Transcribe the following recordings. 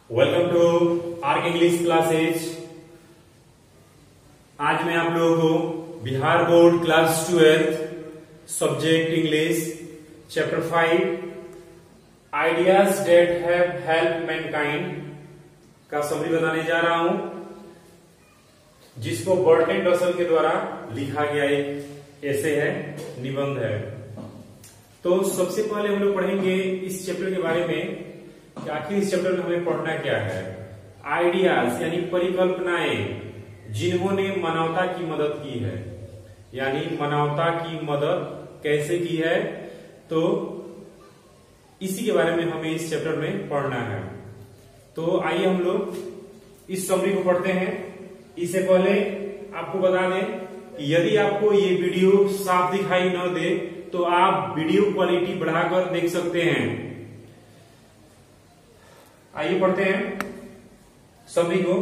Welcome to Arc English classes. आज मैं आप लोगों को Bihar board class 12 subject English chapter 5 ideas that have help mankind का समरी बताने जा रहा हूं, जिसको बर्टन रसल के द्वारा लिखा गया एक ऐसे है, निबंध है। तो सबसे पहले हम लोग पढ़ेंगे इस चैप्टर के बारे में कि आखिर इस चैप्टर में हमें पढ़ना क्या है। आइडियाज यानी परिकल्पनाएं जिन्होंने मानवता की मदद की है, यानी मानवता की मदद कैसे की है, तो इसी के बारे में हमें इस चैप्टर में पढ़ना है। तो आइए हम लोग इस समरी को पढ़ते हैं। इससे पहले आपको बता दें कि यदि आपको ये वीडियो साफ दिखाई न दे तो आप वीडियो क्वालिटी बढ़ाकर देख सकते हैं। आइए पढ़ते हैं समरी को।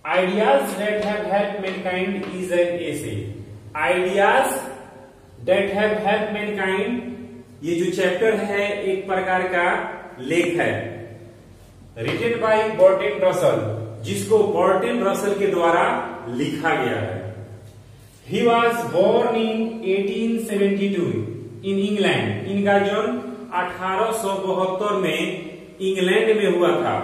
Ideas that have help mankind is an essay. Ideas that have help mankind, ये जो चैप्टर है एक प्रकार का लेख है, रिटन बाय बर्टन रसल, जिसको बर्टन रसल के द्वारा लिखा गया है। He was born in 1872 in England. इनका जन्म 1872 में इंग्लैंड में हुआ था।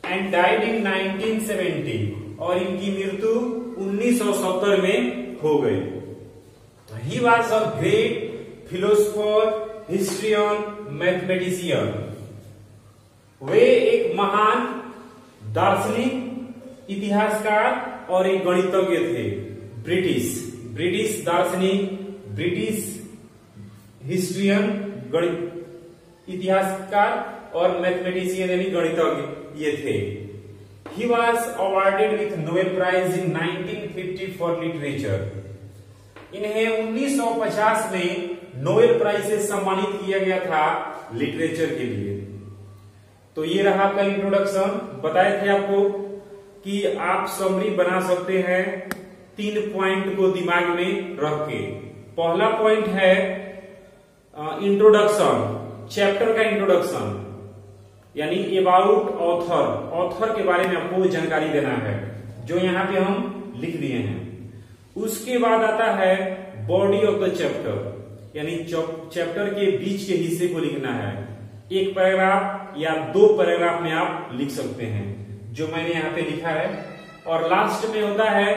एंड डाइड इन 1970, और इनकी मृत्यु 1970 में हो गई। He was a great philosopher, historian, mathematician. वे एक महान दार्शनिक, इतिहासकार और एक गणितज्ञ थे। ब्रिटिश दार्शनिक, ब्रिटिश हिस्ट्रियन, इतिहासकार और मैथमेटिशियन यानी गणितज्ञ ये थे। He was awarded with Nobel prize in 1950 for literature. इन्हें 1950 में नोबेल प्राइज से सम्मानित किया गया था लिटरेचर के लिए। तो ये रहा आपका इंट्रोडक्शन। बताए थे आपको कि आप समरी बना सकते हैं 3 पॉइंट को दिमाग में रख के। पहला पॉइंट है इंट्रोडक्शन, चैप्टर का इंट्रोडक्शन, यानी अबाउट ऑथर, ऑथर के बारे में आपको जानकारी देना है, जो यहाँ पे हम लिख दिए हैं। उसके बाद आता है बॉडी ऑफ द चैप्टर, यानी चैप्टर के बीच के हिस्से को लिखना है। एक पैराग्राफ या 2 पैराग्राफ में आप लिख सकते हैं, जो मैंने यहाँ पे लिखा है। और लास्ट में होता है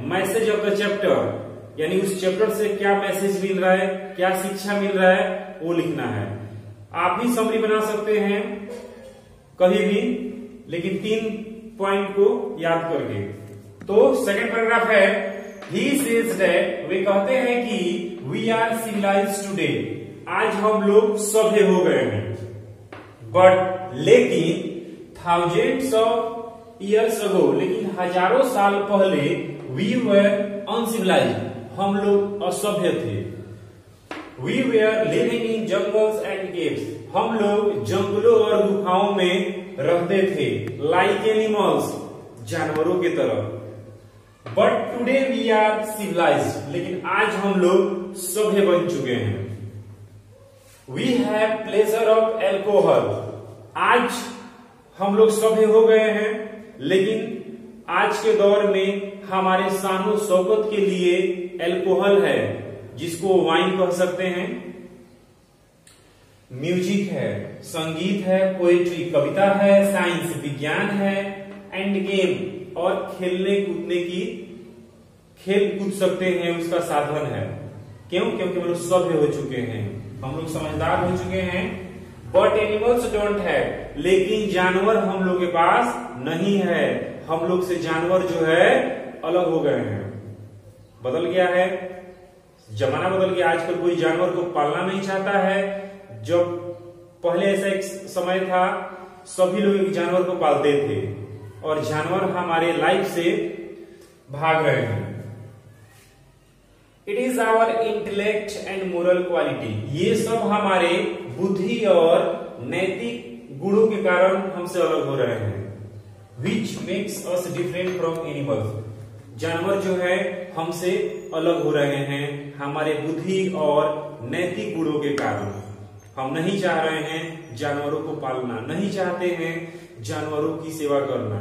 मैसेज ऑफ द चैप्टर, यानी उस चैप्टर से क्या मैसेज मिल रहा है, क्या शिक्षा मिल रहा है, वो लिखना है। आप भी समरी बना सकते हैं कहीं भी, लेकिन 3 पॉइंट को याद करके। तो सेकंड पैराग्राफ है, ही सेज दैट, वे कहते हैं कि वी आर सिविलाइज्ड टुडे, आज हम लोग सभ्य हो गए हैं। बट लेकिन थाउजेंड्स ऑफ ईयर्स अगो, लेकिन हजारों साल पहले वी वर अनसिविलाइज्ड, हम लोग असभ्य थे। We were living in jungles and caves, हम लोग जंगलों और गुफाओं में रहते थे। लाइक एनिमल्स, जानवरों की तरह। But today we are civilized, लेकिन आज हम लोग सभ्य बन चुके हैं। We have pleasure of alcohol, आज हम लोग सभ्य हो गए हैं, लेकिन आज के दौर में हमारे शानो शौकत के लिए एल्कोहल है, जिसको वाइन कह सकते हैं। म्यूजिक है, संगीत है, पोएट्री कविता है, साइंस विज्ञान है, एंड गेम और खेलने कूदने की, खेल कूद सकते हैं उसका साधन है। क्यों? क्योंकि हम लोग सभ्य हो चुके हैं, हम लोग समझदार हो चुके हैं। बट एनिमल्स डोंट हैव, लेकिन जानवर हम लोग के पास नहीं है। हम लोग से जानवर जो है अलग हो गए हैं, बदल गया है, जमाना बदल गया। आजकल कोई जानवर को पालना नहीं चाहता है। जब पहले ऐसा एक समय था, सभी लोग एक जानवर को पालते थे, और जानवर हमारे लाइफ से भाग रहे हैं। It is our intellect and moral quality, ये सब हमारे बुद्धि और नैतिक गुणों के कारण हमसे अलग हो रहे हैं। Which makes us different from animals, जानवर जो है हमसे अलग हो रहे हैं हमारे बुद्धि और नैतिक गुणों के कारण। हम नहीं चाह रहे हैं जानवरों को पालना, नहीं चाहते हैं जानवरों की सेवा करना,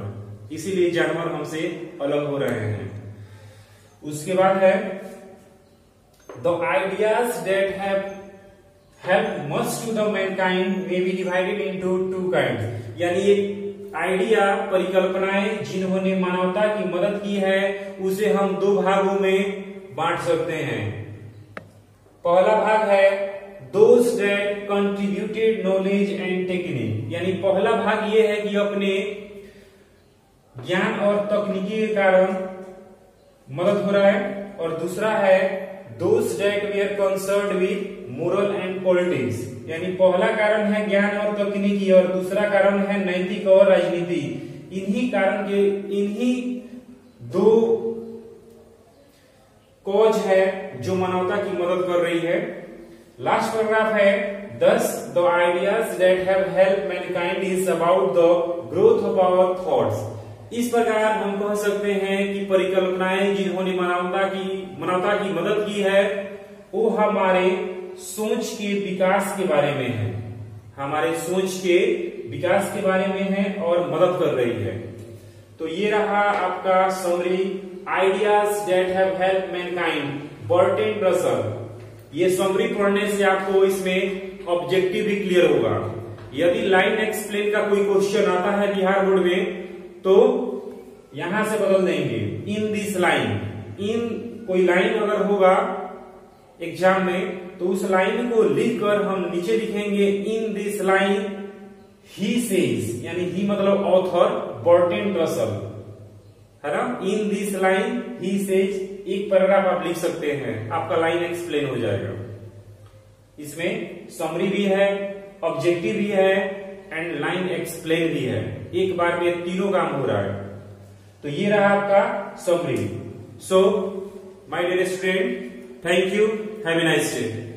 इसीलिए जानवर हमसे अलग हो रहे हैं। उसके बाद है the ideas that have help much to the mankind may be divided into two kind, यानी एक आइडिया, परिकल्पनाएं जिन्होंने मानवता की मदद की है उसे हम दो भागों में बांट सकते हैं। पहला भाग है those that contributed knowledge and technique, यानी पहला भाग ये है कि अपने ज्ञान और तकनीकी के कारण मदद हो रहा है, और दूसरा है those that were concerned with moral and politics, यानी पहला कारण है ज्ञान और तकनीकी और दूसरा कारण है नैतिक और राजनीति। इन्हीं दो कॉज है जो मानवता की मदद कर रही है। लास्ट पैराग्राफ है thus the ideas that have helped mankind is about the growth of our thoughts। इस प्रकार हम कह सकते हैं कि परिकल्पनाएं जिन्होंने मानवता की मदद की है वो हमारे सोच के विकास के बारे में है, हमारे सोच के विकास के बारे में है और मदद कर रही है। तो ये रहा आपका summary ideas that have helped Mankind, Burton Russell. ये समरी पढ़ने से आपको इसमें ऑब्जेक्टिव भी क्लियर होगा। यदि लाइन एक्सप्लेन का कोई क्वेश्चन आता है बिहार बोर्ड में तो यहां से बदल देंगे इन दिस लाइन। इन कोई लाइन अगर होगा एग्जाम में तो उस लाइन को लिखकर हम नीचे लिखेंगे in this line he says, यानी ही मतलब ऑथर बर्टन रसल, है ना। In this line he says एक पैराग्राफ आप लिख सकते हैं, आपका लाइन एक्सप्लेन हो जाएगा। इसमें समरी भी है, ऑब्जेक्टिव भी है एंड लाइन एक्सप्लेन भी है, एक बार में तीनों काम हो रहा है। तो ये रहा आपका summary. So my dear student, thank you, have a nice day.